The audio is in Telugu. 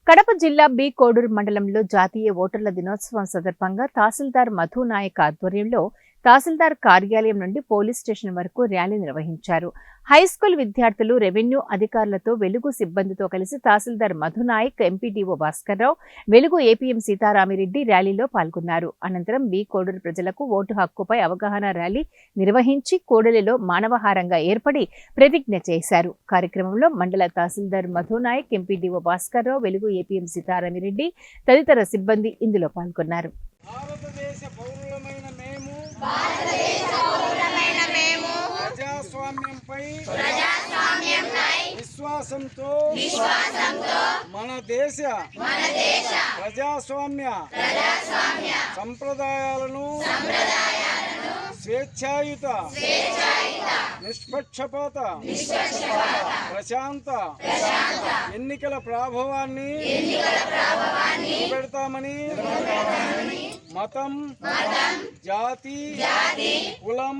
కడప జిల్లా బి కోడూరు మండలంలో జాతీయ ఓటర్ల దినోత్సవం సందర్భంగా తహసీల్దార్ మధు నాయక్ ఆధ్వర్యంలో తహసీల్దార్ కార్యాలయం నుండి పోలీస్ స్టేషన్ వరకు ర్యాలీ నిర్వహించారు. హైస్కూల్ విద్యార్థులు, రెవెన్యూ అధికారులతో, వెలుగు సిబ్బందితో కలిసి తహసీల్దార్ మధు నాయక్, ఎంపీడీఓ భాస్కర్రావు, వెలుగు ఏపీఎం సీతారామిరెడ్డి ర్యాలీలో పాల్గొన్నారు. అనంతరం బి కోడూరు ప్రజలకు ఓటు హక్కుపై అవగాహన ర్యాలీ నిర్వహించి కోడలిలో మానవహారంగా ఏర్పడి ప్రతిజ్ఞ చేశారు. కార్యక్రమంలో మండల తహసీల్దార్ మధు నాయక్, ఎంపీడీఓ భాస్కర్రావు, వెలుగు ఏపీఎం సీతారామిరెడ్డి తదితర సిబ్బంది ఇందులో పాల్గొన్నారు. ప్రజాస్వామ్యంపై విశ్వాసంతో మన దేశ ప్రజాస్వామ్య సంప్రదాయాలను స్వేచ్ఛాయుత నిష్పక్షపాత ప్రశాంత ఎన్నికల ప్రాభవాన్ని నిలబెడతామని మతం, జాతి, కులం